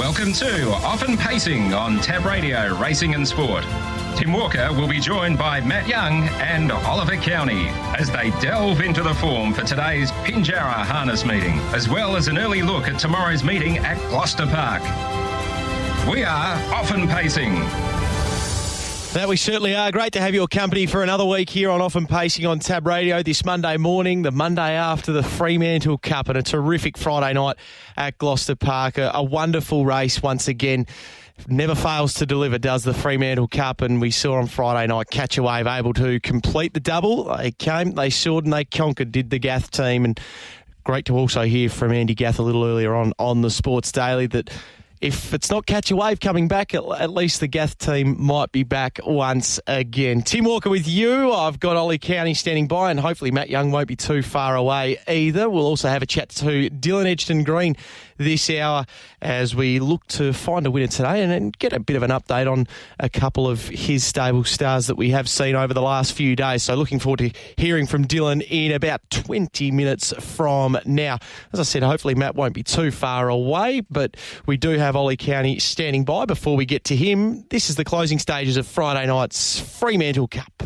Welcome to Often Pacing on Tab Radio Racing and Sport. Tim Walker will be joined by Matt Young and Oliver Cownie as they delve into the form for today's Pinjarra harness meeting, as well as an early look at tomorrow's meeting at Gloucester Park. We are Often Pacing. That we certainly are. Great to have your company for another week here on Often Pacing on Tab Radio this Monday morning, the Monday after the Fremantle Cup, and a terrific Friday night at Gloucester Park. A wonderful race once again. Never fails to deliver, does the Fremantle Cup, and we saw on Friday night Catch a Wave able to complete the double. They came, they soared and they conquered, did the Gath team, and great to also hear from Andy Gath a little earlier on the Sports Daily that if it's not Catch a Wave coming back, at least the Gath team might be back once again. Tim Walker with you. I've got Ollie Cownie standing by, and hopefully Matt Young won't be too far away either. We'll also have a chat to Dylan Edgerton-Green this hour as we look to find a winner today and get a bit of an update on a couple of his stable stars that we have seen over the last few days. So looking forward to hearing from Dylan in about 20 minutes from now. As I said, hopefully Matt won't be too far away, but we do have Ollie Cownie standing by. Before we get to him, this is the closing stages of Friday night's Fremantle Cup.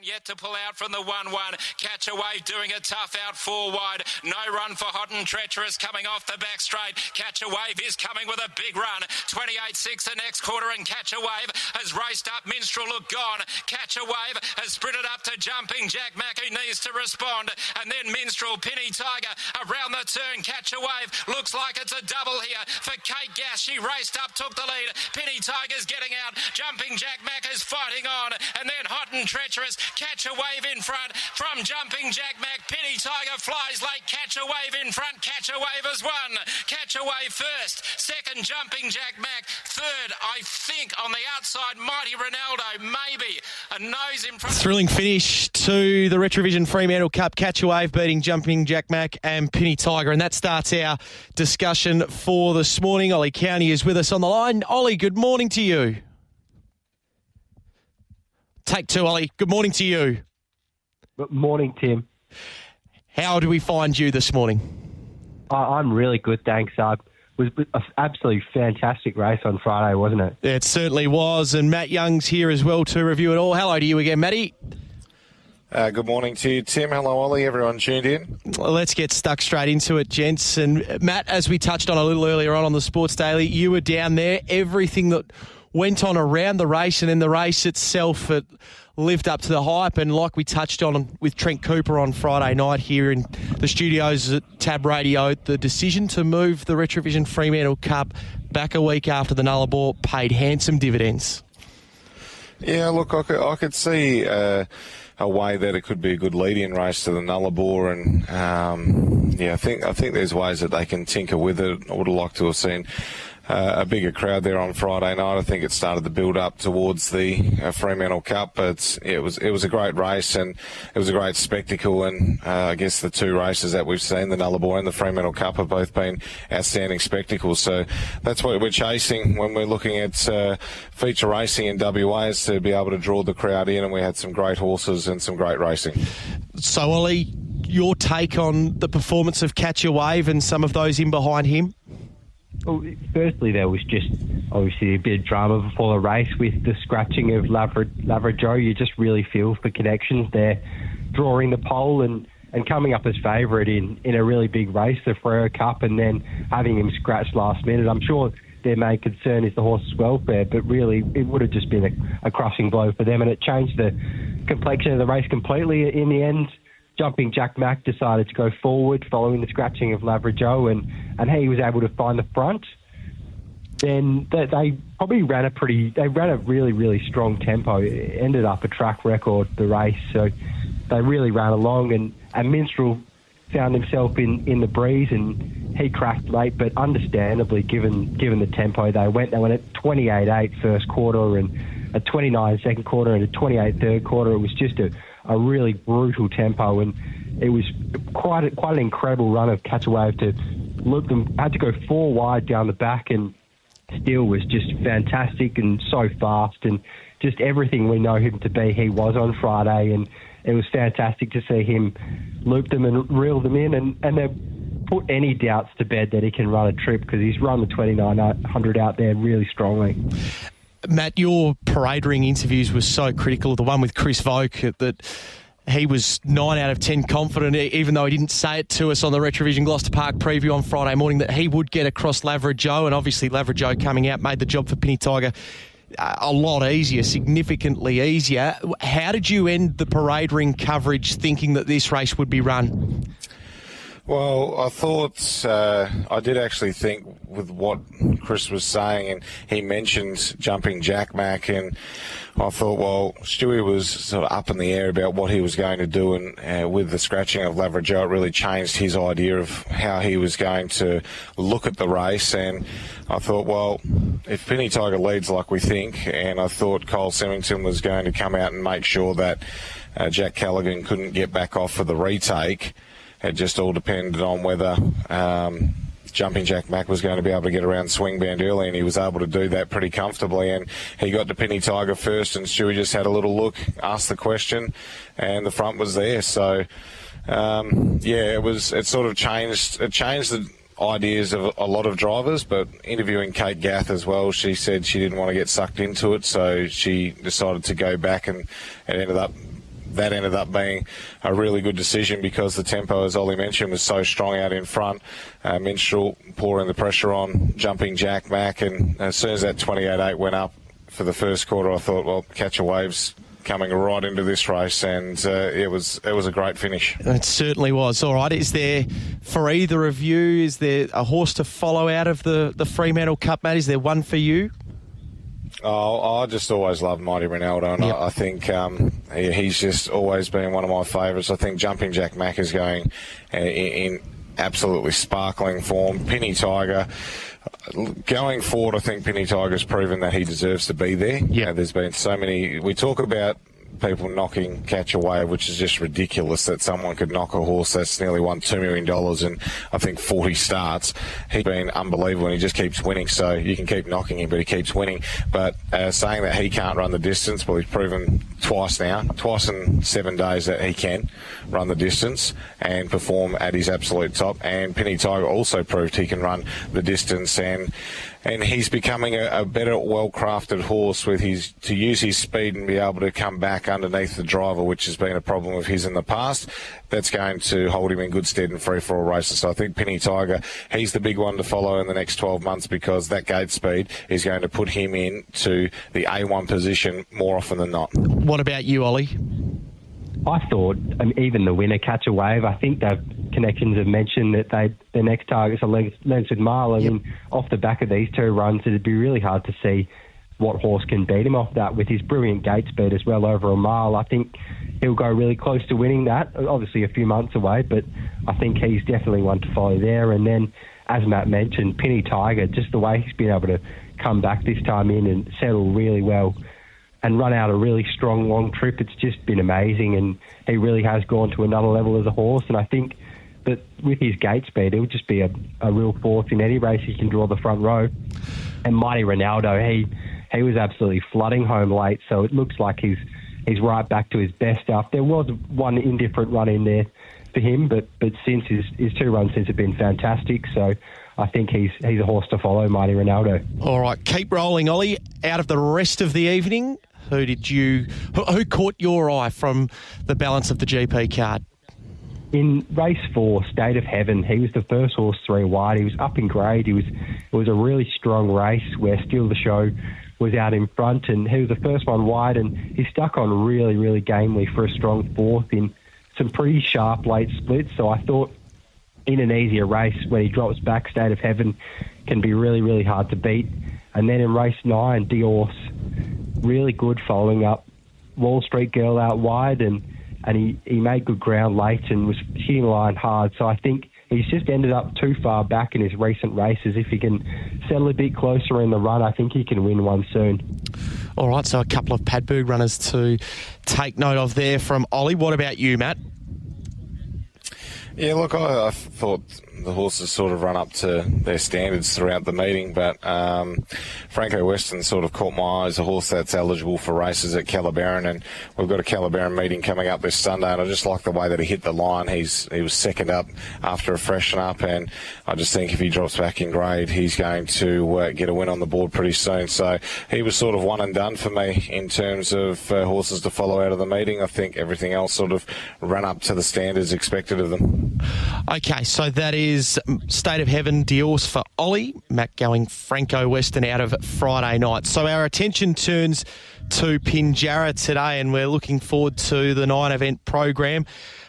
Yet to pull out from the 1-1. Catch a Wave doing a tough out 4 wide. No run for Hot and Treacherous coming off the back straight. Catch a Wave is coming with a big run. 28.6 the next quarter, and Catch a Wave has raced up. Minstrel look gone. Catch a Wave has sprinted up to Jumping Jack Mack, who needs to respond. And then Minstrel, Penny Tiger around the turn. Catch a Wave looks like it's a double here for Kate Gass. She raced up, took the lead. Penny Tiger's getting out. Jumping Jack Mack is fighting on. And then Hot and Treacherous. Catch a Wave in front from Jumping Jack Mack. Penny Tiger flies late. Catch a Wave in front. Catch a Wave has won. Catch a Wave first. Second, Jumping Jack Mack. Third, I think, on the outside, Mighty Ronaldo. Maybe a nose in front. Thrilling finish to the Retrovision Fremantle Cup. Catch a Wave beating Jumping Jack Mack and Penny Tiger. And that starts our discussion for this morning. Ollie Cownie is with us on the line. Ollie, good morning to you. Take two, Ollie. Good morning to you. Good morning, Tim. How do we find you this morning? I'm really good, thanks. It was an absolutely fantastic race on Friday, wasn't it? It certainly was, and Matt Young's here as well to review it all. Hello to you again, Matty. Good morning to you, Tim. Hello, Ollie. Everyone tuned in? Well, let's get stuck straight into it, gents. And Matt, as we touched on a little earlier on the Sports Daily, you were down there. Everything that went on around the race and in the race itself, it lived up to the hype. And like we touched on with Trent Cooper on Friday night here in the studios at Tab Radio, the decision to move the Retrovision Fremantle Cup back a week after the Nullarbor paid handsome dividends. Yeah, look, I could see a way that it could be a good lead-in race to the Nullarbor, and I think there's ways that they can tinker with it. I would have liked to have seen a bigger crowd there on Friday night. I think it started to build up towards the Fremantle Cup, but it was a great race and it was a great spectacle. And I guess the two races that we've seen, the Nullarbor and the Fremantle Cup, have both been outstanding spectacles. So that's what we're chasing when we're looking at feature racing in WA, is to be able to draw the crowd in. And we had some great horses and some great racing. So, Ollie, your take on the performance of Catch a Wave and some of those in behind him? Well, firstly, there was just obviously a bit of drama before the race with the scratching of Lavra Joe. You just really feel for connections there, drawing the pole and coming up as favourite in a really big race, the Freo Cup, and then having him scratched last minute. I'm sure their main concern is the horse's welfare, but really it would have just been a crushing blow for them, and it changed the complexion of the race completely in the end. Jumping Jack Mack decided to go forward following the scratching of Lavra Joe, and he was able to find the front. Then they probably ran a really, really strong tempo. It ended up a track record, the race, so they really ran along, and Minstrel found himself in the breeze, and he cracked late, but understandably, given the tempo they went at 28.8 first quarter and a 29 second quarter and a 28 third quarter. It was just a really brutal tempo, and it was quite an incredible run of Catch a Wave to look them. Had to go 4 wide down the back, and still was just fantastic and so fast, and just everything we know him to be. He was on Friday, and it was fantastic to see him loop them and reel them in, and put any doubts to bed that he can run a trip, because he's run the 2900 out there really strongly. Matt, your parade ring interviews were so critical. The one with Chris Voke, that he was 9 out of 10 confident, even though he didn't say it to us on the Retrovision Gloucester Park preview on Friday morning, that he would get across Lavra Joe. And obviously Lavra Joe coming out made the job for Penny Tiger a lot easier, significantly easier. How did you end the parade ring coverage thinking that this race would be run? Well, I thought, I did actually think with what Chris was saying, and he mentioned Jumping Jack Mac, and I thought, well, Stewie was sort of up in the air about what he was going to do, and with the scratching of Lavra Joe, it really changed his idea of how he was going to look at the race. And I thought, well, if Penny Tiger leads like we think, and I thought Cole Semmington was going to come out and make sure that Jack Callaghan couldn't get back off for the retake, it just all depended on whether Jumping Jack Mac was going to be able to get around swing band early, and he was able to do that pretty comfortably. And he got to Penny Tiger first, and Stewie just had a little look, asked the question, and the front was there. So, it sort of changed. It changed the ideas of a lot of drivers, but interviewing Kate Gath as well, she said she didn't want to get sucked into it, so she decided to go back, and it ended up being a really good decision, because the tempo, as Ollie mentioned, was so strong out in front. Minstrel pouring the pressure on Jumping Jack Mac, and as soon as that 28.8 went up for the first quarter, I thought, well, Catch a Wave's coming right into this race, and it was a great finish. It certainly was. All right, is there, for either of you, is there a horse to follow out of the Fremantle Cup, Matt? Is there one for you? Oh, I just always loved Mighty Ronaldo, and yep. I think he's just always been one of my favourites. I think Jumping Jack Mac is going in absolutely sparkling form. Penny Tiger, going forward, I think Penny Tiger's proven that he deserves to be there. Yeah, there's been so many. We talk about people knocking Catch a Wave, which is just ridiculous that someone could knock a horse that's nearly won $2 million in, I think, 40 starts. He's been unbelievable, and he just keeps winning. So you can keep knocking him, but he keeps winning. But saying that he can't run the distance, well, he's proven twice in 7 days that he can run the distance and perform at his absolute top. And Penny Tiger also proved he can run the distance, and he's becoming a better, well-crafted horse with to use his speed and be able to come back underneath the driver, which has been a problem of his in the past. That's going to hold him in good stead in free-for-all races. So I think Penny Tiger, he's the big one to follow in the next 12 months, because that gate speed is going to put him into the A1 position more often than not. What about you, Ollie? I thought, even the winner, Catch a Wave, I think Connections have mentioned that their next target's a Lensford Mile. I mean, off the back of these two runs, it'd be really hard to see what horse can beat him off that, with his brilliant gate speed as well over a mile. I think he'll go really close to winning that, obviously a few months away, but I think he's definitely one to follow there. And then, as Matt mentioned, Penny Tiger, just the way he's been able to come back this time in and settle really well and run out a really strong long trip, it's just been amazing, and he really has gone to another level as a horse. And I think that with his gate speed, he'll just be a real force in any race he can draw the front row. And Mighty Ronaldo, he was absolutely flooding home late, so it looks like he's right back to his best stuff. There was one indifferent run in there for him, but since his 2 runs since have been fantastic, so I think he's a horse to follow, Mighty Ronaldo. All right, keep rolling, Ollie. Out of the rest of the evening, who caught your eye from the balance of the GP card? In race 4, State of Heaven, he was the first horse 3 wide. He was up in grade. It was a really strong race where Steal the Show was out in front, and he was the first one wide, and he stuck on really, really gamely for a strong 4th in some pretty sharp late splits. So I thought in an easier race, when he drops back, State of Heaven can be really, really hard to beat. And then in race 9, Diorce, really good following up Wall Street Girl out wide, and he made good ground late and was hitting the line hard. So I think he's just ended up too far back in his recent races. If he can settle a bit closer in the run, I think he can win one soon. All right, so a couple of Padberg runners to take note of there from Ollie. What about you, Matt? Yeah, look, I thought the horses sort of run up to their standards throughout the meeting, but Franco Weston sort of caught my eyes, a horse that's eligible for races at Calabaron, and we've got a Calabaron meeting coming up this Sunday, and I just like the way that he hit the line. He was second up after a freshen up, and I just think if he drops back in grade, he's going to get a win on the board pretty soon. So he was sort of one and done for me in terms of horses to follow out of the meeting. I think everything else sort of ran up to the standards expected of them. Okay, so that is State of Heaven Diorce for Ollie. Matt going Franco Weston out of Friday night. So our attention turns to Pinjarra today, and we're looking forward to the 9-event program.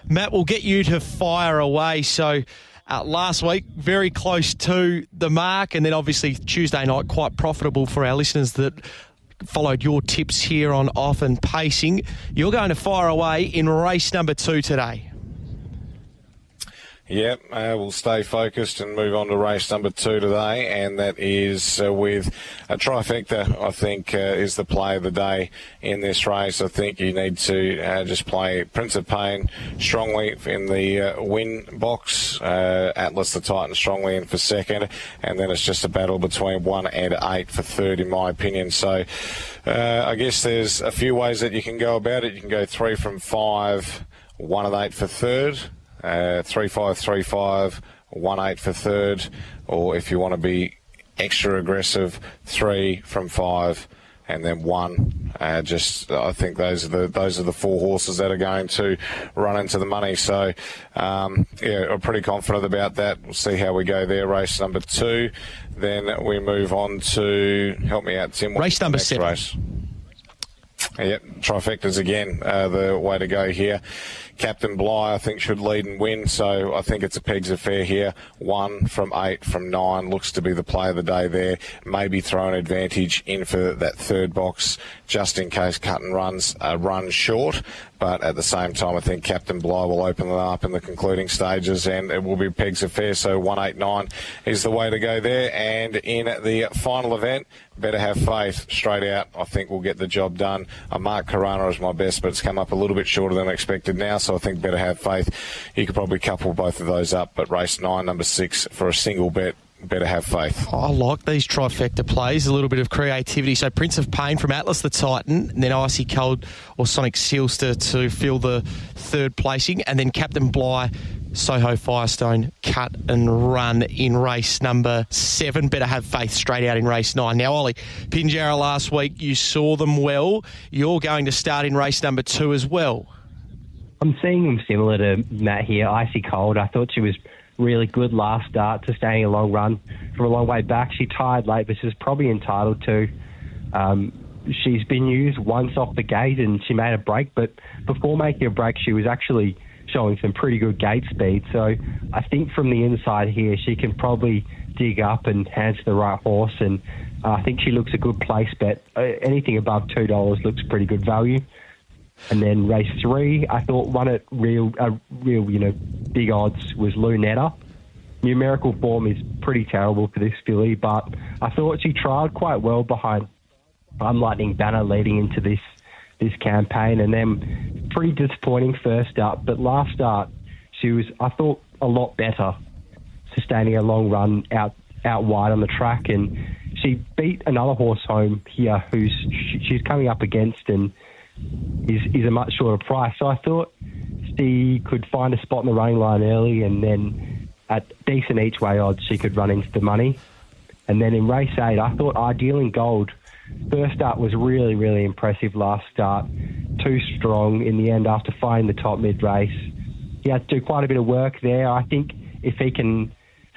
Matt, we'll get you to fire away. So last week, very close to the mark, and then obviously Tuesday night, quite profitable for our listeners that followed your tips here on Off and Pacing. You're going to fire away in race number 2 today. Yep, we'll stay focused and move on to race number 2 today, and that is with a trifecta. I think is the play of the day in this race. I think you need to just play Prince of Pain strongly in the win box, Atlas the Titan strongly in for second, and then it's just a battle between 1 and 8 for third, in my opinion. So I guess there's a few ways that you can go about it. You can go 3 from 5, 1 and 8 for third. 3-5-3-5, 1-8 for third, or if you want to be extra aggressive, 3 from 5 and then 1. I think those are the 4 horses that are going to run into the money. So I'm pretty confident about that. We'll see how we go there. Race number 2. Then we move on to, help me out, Tim. Race number 7. Race? Yep, trifectas again, the way to go here. Captain Bligh, I think, should lead and win, so I think it's a pegs affair here. 1 from 8 from 9 looks to be the play of the day there. Maybe throw an advantage in for that third box just in case cut and runs run short. But at the same time, I think Captain Bligh will open them up in the concluding stages, and it will be pegs affair. So 1-8-9 is the way to go there. And in the final event, Better Have Faith, straight out, I think we'll get the job done. I mark Karana as my best, but it's come up a little bit shorter than expected now, so I think Better Have Faith. You could probably couple both of those up, but race 9, number 6, for a single bet, Better Have Faith. I like these trifecta plays, a little bit of creativity. So Prince of Pain from Atlas the Titan, and then Icy Cold or Sonic Sealster to fill the third placing, and then Captain Bligh, Soho Firestone, cut and run in race number 7. Better Have Faith straight out in race 9. Now, Ollie, Pinjarra last week, you saw them well. You're going to start in race number 2 as well. I'm seeing them similar to Matt here. Icy Cold, I thought she was really good last start to staying a long run from a long way back. She tired late, but she's probably entitled to. She's been used once off the gate and she made a break, but before making a break, she was actually showing some pretty good gate speed. So I think from the inside here, she can probably dig up and hand to the right horse, and I think she looks a good place bet. Anything above $2 looks pretty good value. And then race 3, I thought one at real big odds was Lunetta. Numerical form is pretty terrible for this filly, but I thought she trialled quite well behind Lightning Banner leading into this campaign, and then pretty disappointing first up, but last start she was, I thought, a lot better, sustaining a long run out wide on the track, and she beat another horse home here who's she's coming up against and is a much shorter price. So I thought she could find a spot in the running line early, and then at decent each way odds she could run into the money. And then in race 8, I thought Ideal in Gold, first start was really, really impressive last start. Too strong in the end after finding the top mid-race. He had to do quite a bit of work there. I think if he can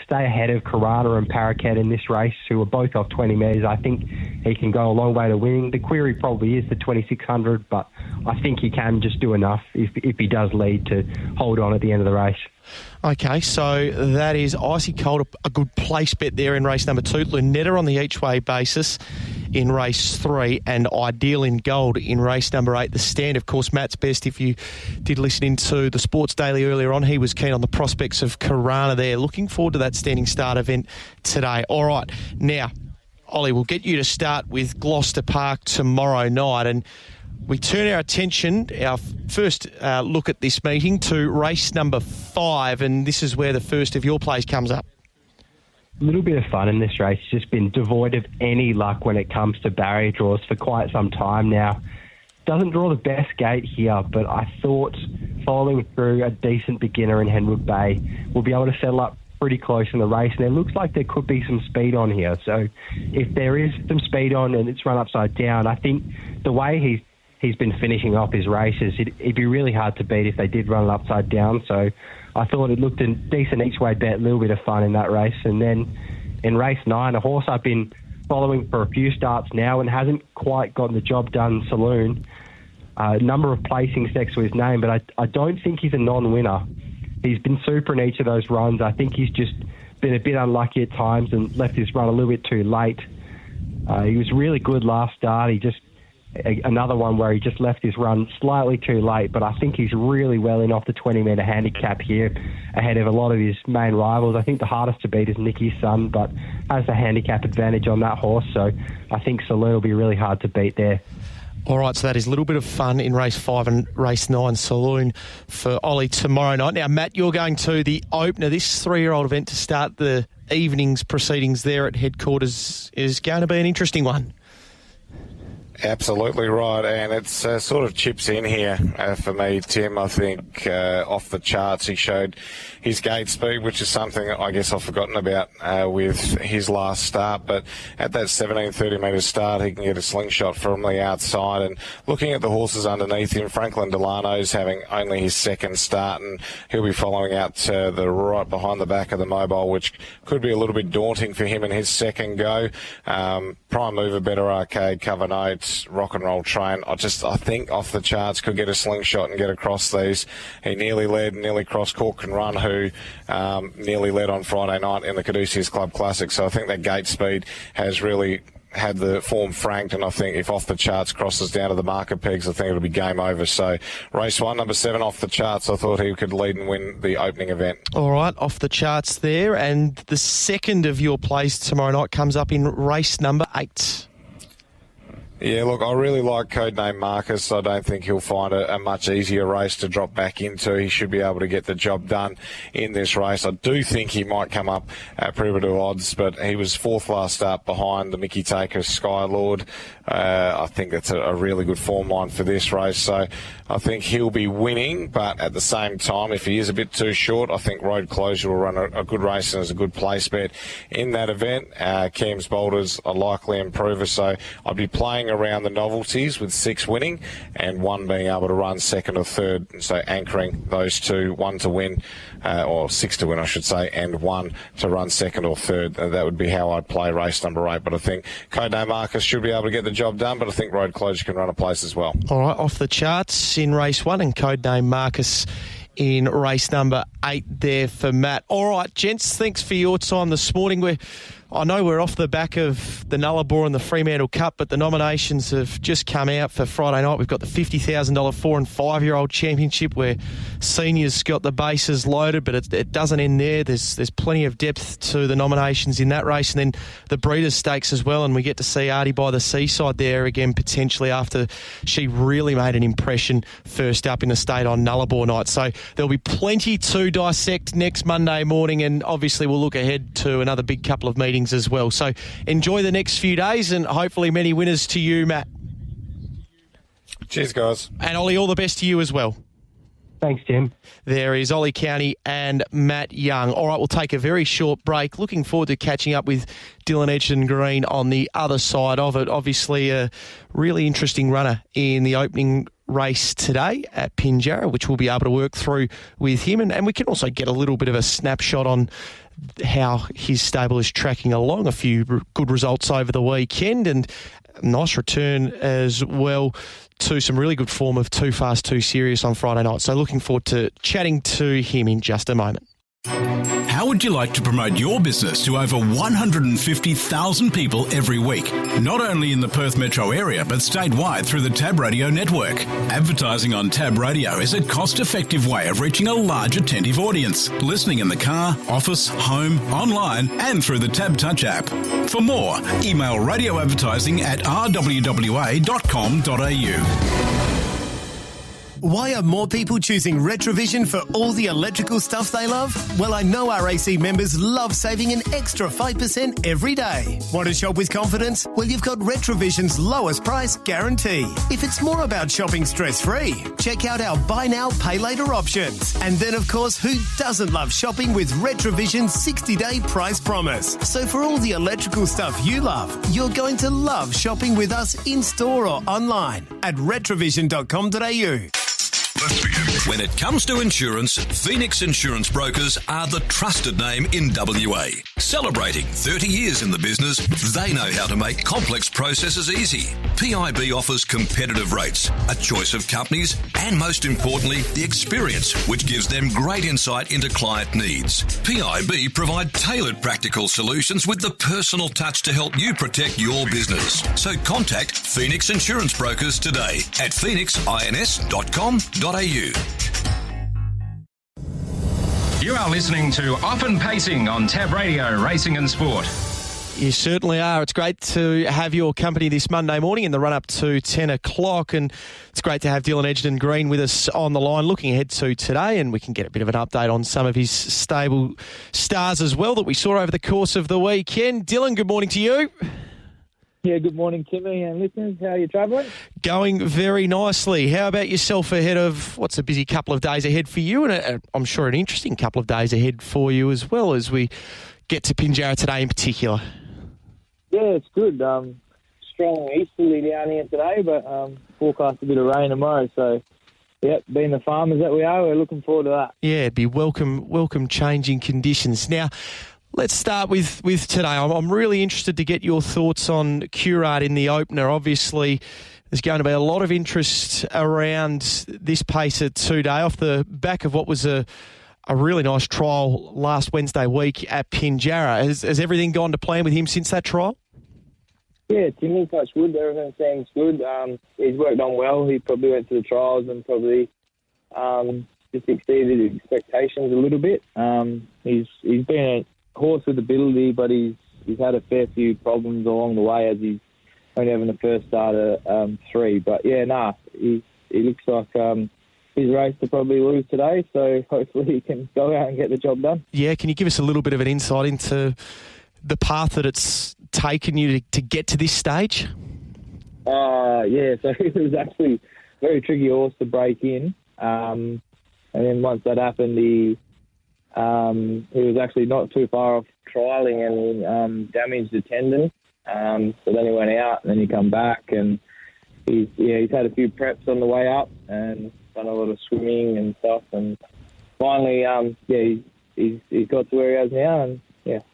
stay ahead of Karana and Parakeet in this race, who are both off 20 metres, I think he can go a long way to winning. The query probably is the 2,600, but I think he can just do enough if he does lead to hold on at the end of the race. Okay, so that is Icy Cold, a good place bet there in race number 2. Lunetta on the each-way basis in race 3, and Ideal in Gold in race number 8. The stand, of course, Matt's best. If you did listen into the Sports Daily earlier on, he was keen on the prospects of Karana there. Looking forward to that standing start event today. All right, now, Ollie, we'll get you to start with Gloucester Park tomorrow night, and we turn our attention, our first look at this meeting, to race number 5, and this is where the first of your plays comes up. A little bit of fun in this race. It's just been devoid of any luck when it comes to barrier draws for quite some time now. Doesn't draw the best gate here, but I thought following through a decent beginner in Henwood Bay, we'll be able to settle up pretty close in the race, and it looks like there could be some speed on here. So if there is some speed on and it's run upside down, I think the way he's been finishing off his races, it'd be really hard to beat if they did run it upside down. So I thought it looked a decent each-way bet, a little bit of fun in that race. And then in race 9, a horse I've been following for a few starts now and hasn't quite gotten the job done, Saloon. A number of placings next to his name, but I don't think he's a non-winner. He's been super in each of those runs. I think he's just been a bit unlucky at times and left his run a little bit too late. He was really good last start. Another one where he just left his run slightly too late, but I think he's really well in off the 20-metre handicap here ahead of a lot of his main rivals. I think the hardest to beat is Nicky's Son, but has the handicap advantage on that horse, so I think Saloon will be really hard to beat there. All right, so that is a little bit of fun in race 5 and race 9, Saloon for Ollie tomorrow night. Now, Matt, you're going to the opener. This 3-year-old event to start the evening's proceedings there at headquarters is going to be an interesting one. Absolutely right, and it's sort of chips in here for me, Tim. I think off the charts he showed his gate speed, which is something I guess I've forgotten about with his last start, but at that 17-30 metre start he can get a slingshot from the outside. And looking at the horses underneath him, Franklin Delano's having only his second start, and he'll be following out to the right behind the back of the Mobile, which could be a little bit daunting for him in his second go. Prime Mover, Better Arcade, Cover Notes, Rock and Roll Train, I think off the charts could get a slingshot and get across these. He nearly crossed Cork and Run, who nearly led on Friday night in the Caduceus Club Classic. So I think that gate speed has really had the form franked, and I think if off the charts crosses down to the marker pegs, I think it'll be game over. So race 1, number 7 off the charts, I thought he could lead and win the opening event. All right, off the charts there, and the second of your plays tomorrow night comes up in race number 8. Yeah, look, I really like Codename Marcus. I don't think he'll find a much easier race to drop back into. He should be able to get the job done in this race. I do think he might come up at prohibitive odds, but he was 4th last start behind the Mickey Taker Skylord. I think that's a really good form line for this race. So I think he'll be winning, but at the same time, if he is a bit too short, I think Road Closure will run a good race and is a good place bet in that event. Cam's Boulders a likely improver, so I'd be playing around the novelties with 6 winning and 1 being able to run second or third, so anchoring those 2, 1 to win, or 6 to win I should say, and 1 to run second or third. That would be how I'd play race number 8, but I think Codename Marcus should be able to get the job done, but I think Road Closure can run a place as well. All right, off the charts in race 1 and Codename Marcus in race number 8 there for Matt. All right, gents, thanks for your time this morning. I know we're off the back of the Nullarbor and the Fremantle Cup, but the nominations have just come out for Friday night. We've got the $50,000 4 and 5-year-old championship where seniors got the bases loaded, but it doesn't end there. There's plenty of depth to the nominations in that race, and then the Breeders' Stakes as well, and we get to see Artie by the Seaside there again potentially after she really made an impression first up in the state on Nullarbor night. So there'll be plenty to dissect next Monday morning, and obviously we'll look ahead to another big couple of meetings as well. So enjoy the next few days and hopefully many winners to you, Matt. Cheers, guys. And Ollie, all the best to you as well. Thanks, Tim. There is Ollie Cownie and Matt Young. All right, we'll take a very short break. Looking forward to catching up with Dylan Edgerton-Green on the other side of it. Obviously a really interesting runner in the opening race today at Pinjarra, which we'll be able to work through with him. And we can also get a little bit of a snapshot on how his stable is tracking along. A few good results over the weekend and a nice return as well to some really good form of Too Fast, Too Serious on Friday night. So looking forward to chatting to him in just a moment. How would you like to promote your business to over 150,000 people every week? Not only in the Perth metro area, but statewide through the Tab Radio network. Advertising on Tab Radio is a cost-effective way of reaching a large attentive audience. Listening in the car, office, home, online, and through the Tab Touch app. For more, email radioadvertising@rwwa.com.au. Why are more people choosing Retrovision for all the electrical stuff they love? Well, I know our AC members love saving an extra 5% every day. Want to shop with confidence? Well, you've got Retrovision's lowest price guarantee. If it's more about shopping stress-free, check out our buy now, pay later options. And then, of course, who doesn't love shopping with Retrovision's 60-day price promise? So for all the electrical stuff you love, you're going to love shopping with us in-store or online at retrovision.com.au. Let's begin. When it comes to insurance, Phoenix Insurance Brokers are the trusted name in WA. Celebrating 30 years in the business, they know how to make complex processes easy. PIB offers competitive rates, a choice of companies, and most importantly, the experience, which gives them great insight into client needs. PIB provide tailored practical solutions with the personal touch to help you protect your business. So contact Phoenix Insurance Brokers today at phoenixins.com.au. You are listening to Often Pacing on Tab Radio, Racing and Sport. You certainly are. It's great to have your company this Monday morning in the run-up to 10 o'clock, and it's great to have Dylan Edgerton-Green with us on the line looking ahead to today, and we can get a bit of an update on some of his stable stars as well that we saw over the course of the weekend. Dylan, good morning to you. Yeah, good morning, Timmy and listeners. How are you travelling? Going very nicely. How about yourself ahead of what's a busy couple of days ahead for you, and I'm sure an interesting couple of days ahead for you as well as we get to Pinjarra today in particular? Yeah, it's good. Strong easterly down here today, but forecast a bit of rain tomorrow. So, yeah, being the farmers that we are, we're looking forward to that. Yeah, it'd be welcome changing conditions. Now, let's start with today. I'm really interested to get your thoughts on Curard in the opener. Obviously, there's going to be a lot of interest around this pacer today off the back of what was a really nice trial last Wednesday week at Pinjarra. Has everything gone to plan with him since that trial? Yeah, Timmy, touch wood. Everything seems good. He's worked on well. He probably went to the trials and probably just exceeded expectations a little bit. He's been a horse with ability, but he's had a fair few problems along the way as he's only having the first start at 3. But yeah, he looks like he's raced to probably lose today, so hopefully he can go out and get the job done. Yeah, can you give us a little bit of an insight into the path that it's taken you to get to this stage? Yeah, so it was actually a very tricky horse to break in. And then once that happened, he was actually not too far off trialling and damaged the tendon. So then he went out and then he come back and he's had a few preps on the way up and done a lot of swimming and stuff. And finally, he's got to where he is now and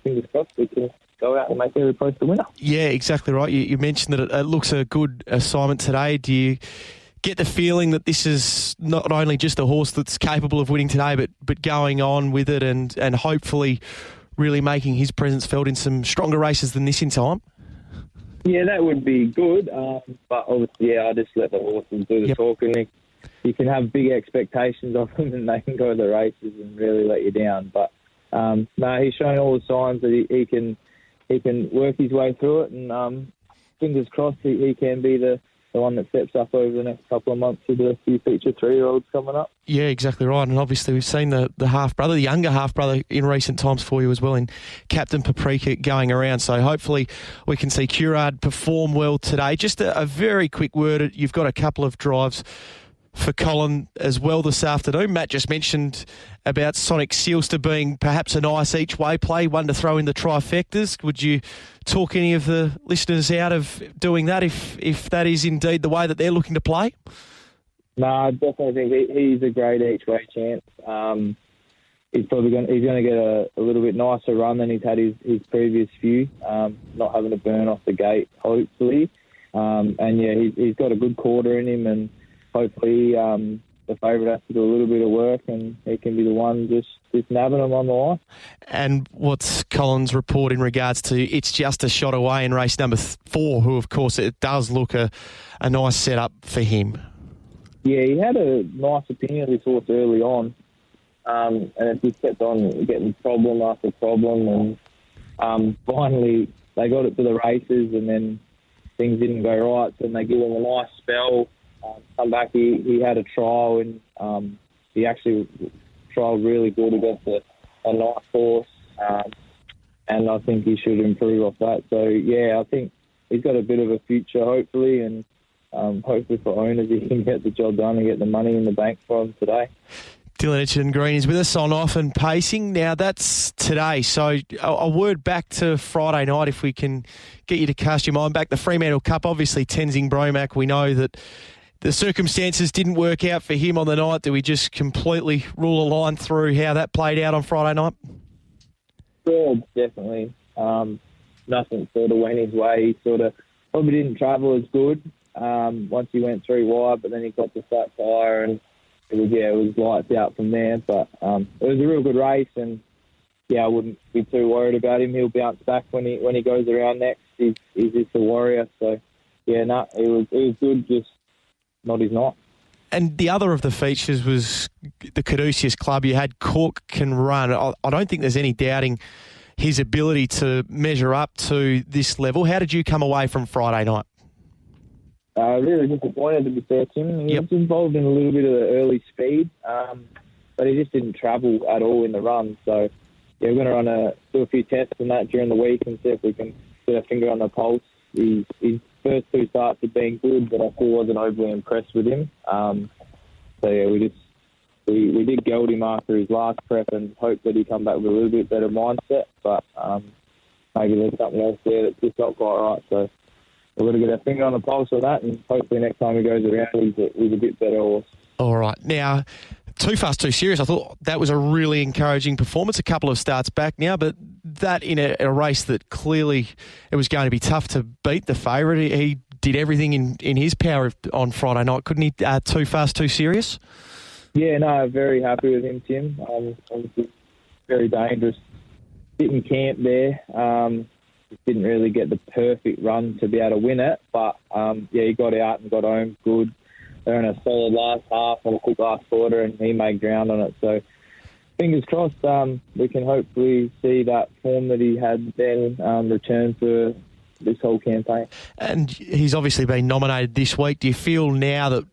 fingers crossed we can go out and make every post a winner. Yeah, exactly right. You mentioned that it looks a good assignment today. Do you get the feeling that this is not only just a horse that's capable of winning today, but going on with it and hopefully really making his presence felt in some stronger races than this in time? Yeah, that would be good. But obviously, I just let the horses do the talking. You can have big expectations of them and they can go to the races and really let you down. But he's shown all the signs that he can work his way through it, and fingers crossed he can be the one that steps up over the next couple of months with a few future 3-year-olds coming up. Yeah, exactly right. And obviously we've seen the half-brother, the younger half-brother in recent times for you as well in Captain Paprika going around. So hopefully we can see Curard perform well today. Just a very quick word. You've got a couple of drives for Colin as well this afternoon. Matt just mentioned about Sonic Sealster being perhaps a nice each-way play, one to throw in the trifectas. Would you talk any of the listeners out of doing that if that is indeed the way that they're looking to play? No, I definitely think he's a great each-way chance. He's going to get a little bit nicer run than he's had his previous few, not having to burn off the gate, hopefully. He's got a good quarter in him, and hopefully the favourite has to do a little bit of work, and he can be the one just nabbing them on the line. And what's Colin's report in regards to It's Just a Shot Away in race number 4, who, of course, it does look a nice setup for him? Yeah, he had a nice opinion of this horse early on, and it just kept on getting problem after problem, and finally they got it to the races, and then things didn't go right, so they give him a nice spell. Come back, he had a trial, and he actually trialled really good against a nice horse, and I think he should improve off that. So, yeah, I think he's got a bit of a future, hopefully, and hopefully for owners he can get the job done and get the money in the bank for him today. Dylan Edgerton-Green is with us on Off and Pacing. Now, that's today. So a word back to Friday night, if we can get you to cast your mind back. The Fremantle Cup, obviously Tenzing Bromack. We know that the circumstances didn't work out for him on the night. Do we just completely rule a line through how that played out on Friday night? Yeah, definitely. Nothing sort of went his way. He sort of probably didn't travel as good once he went 3 wide, but then he got the flat tyre, and it was lights out from there. But it was a real good race, and I wouldn't be too worried about him. He'll bounce back when he goes around next. He's just a warrior. So it was good, just not his night. And the other of the features was the Caduceus Club. You had Cork Can Run. I don't think there's any doubting his ability to measure up to this level. How did you come away from Friday night? Really disappointed, to be fair, Tim. He was involved in a little bit of the early speed, but he just didn't travel at all in the run. So, we're going to do a few tests on that during the week and see if we can get a finger on the pulse. His first 2 starts have been good, but I still wasn't overly impressed with him. We did geld him after his last prep and hope that he come back with a little bit better mindset, but maybe there's something else there that's just not quite right. So we're going to get our finger on the pulse on that, and hopefully next time he goes around, he's a bit better horse. All right. Now, Too Fast, Too Serious, I thought that was a really encouraging performance. A couple of starts back now, but that in a race that clearly it was going to be tough to beat the favourite. He did everything in his power on Friday night, couldn't he? Too Fast, Too Serious? Yeah, no, very happy with him, Tim. Obviously very dangerous. Sitting camp there. Didn't really get the perfect run to be able to win it, but he got out and got home good. They're in a solid last half and a quick last quarter, and he made ground on it. So fingers crossed, we can hopefully see that form that he had then return for this whole campaign. And he's obviously been nominated this week. Do you feel now that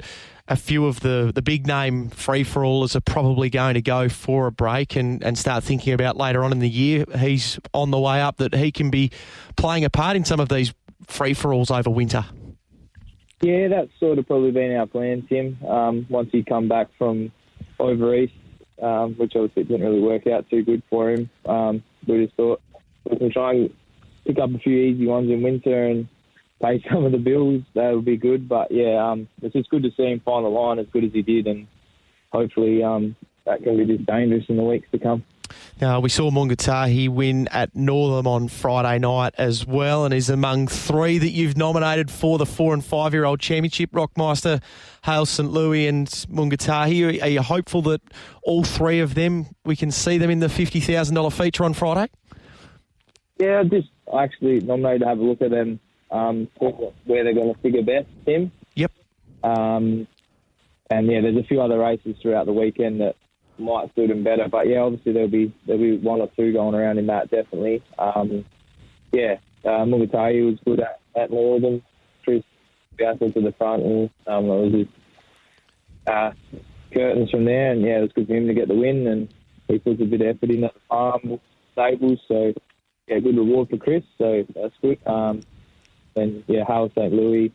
a few of the big name free-for-allers are probably going to go for a break and start thinking about later on in the year, he's on the way up, that he can be playing a part in some of these free-for-alls over winter? Yeah, that's sort of probably been our plan, Tim. Once he come back from over east, which obviously didn't really work out too good for him, we just thought we can try and pick up a few easy ones in winter and pay some of the bills. That would be good. But it's just good to see him find the line as good as he did, and hopefully that can be just dangerous in the weeks to come. Now, we saw Mungatahi win at Northam on Friday night as well, and is among 3 that you've nominated for the 4 and 5 year old championship. Rockmeister, Hale St. Louis and Mungatahi. Are you hopeful that all 3 of them, we can see them in the $50,000 feature on Friday? Yeah, I actually nominated to have a look at them. Where they're going to figure best, Tim. Yep. And there's a few other races throughout the weekend that might suit them better. But obviously there'll be 1 or 2 going around in that, definitely. Mungatahi was good at Northern. Chris bounced to the front, and it was just curtains from there. And it was good for him to get the win, and he puts a bit of effort in at the farm stables. So good reward for Chris. So that's good. And Hale St. Louis,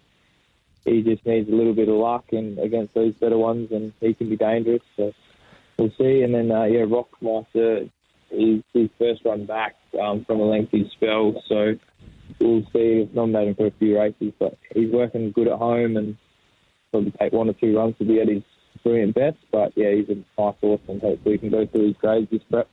he just needs a little bit of luck and against those better ones, and he can be dangerous. So we'll see. And then Rockmeister, his first run back from a lengthy spell, so we'll see. Nominate him for a few races, but he's working good at home and probably take 1 or 2 runs to be at his brilliant best. But he's a nice horse, and hopefully he can go through his grades this prep.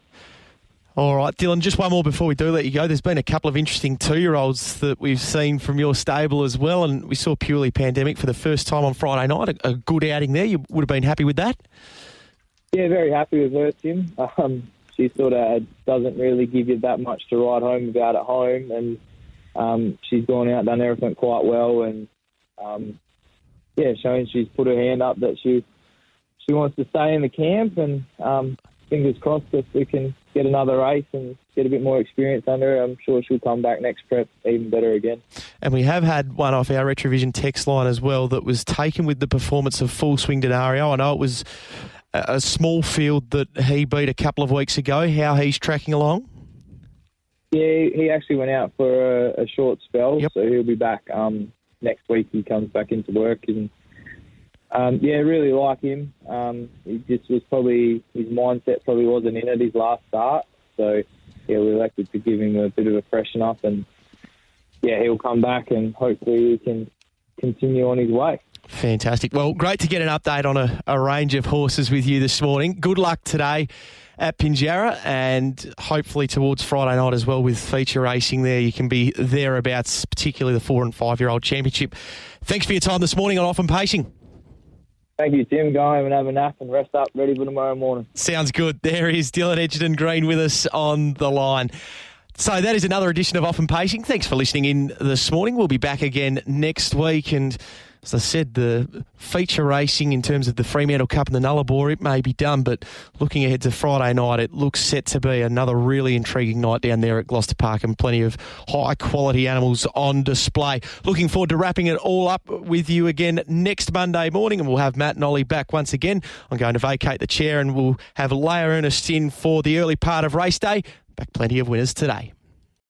All right, Dylan, just one more before we do let you go. There's been a couple of interesting 2-year-olds that we've seen from your stable as well, and we saw Purely Pandemic for the first time on Friday night. A good outing there. You would have been happy with that? Yeah, very happy with her, Tim. She sort of doesn't really give you that much to write home about at home, and she's gone out, done everything quite well, and showing she's put her hand up that she wants to stay in the camp, and fingers crossed if we can get another race and get a bit more experience under her, I'm sure she'll come back next prep even better again. And we have had one off our Retrovision text line as well that was taken with the performance of Full Swing Denario. I know it was a small field that he beat a couple of weeks ago. How he's tracking along? Yeah, he actually went out for a short spell, Yep. so he'll be back next week. He comes back into work, and really like him. He just was probably, his mindset probably wasn't in at his last start, so we elected to give him a bit of a freshen up, and he'll come back and hopefully he can continue on his way. Fantastic. Well, great to get an update on a range of horses with you this morning. Good luck today at Pinjarra, and hopefully towards Friday night as well with feature racing there. You can be thereabouts, particularly the 4 and 5-year-old championship. Thanks for your time this morning on Off and Pacing. Thank you, Tim. Go home and have a nap and rest up, ready for tomorrow morning. Sounds good. There is Dylan Edgerton-Green with us on the line. So that is another edition of Off and Pacing. Thanks for listening in this morning. We'll be back again next week, and as I said, the feature racing in terms of the Fremantle Cup and the Nullarbor, it may be done, but looking ahead to Friday night, it looks set to be another really intriguing night down there at Gloucester Park, and plenty of high-quality animals on display. Looking forward to wrapping it all up with you again next Monday morning, and we'll have Matt and Ollie back once again. I'm going to vacate the chair, and we'll have Leah Ernest in for the early part of race day. Back plenty of winners today.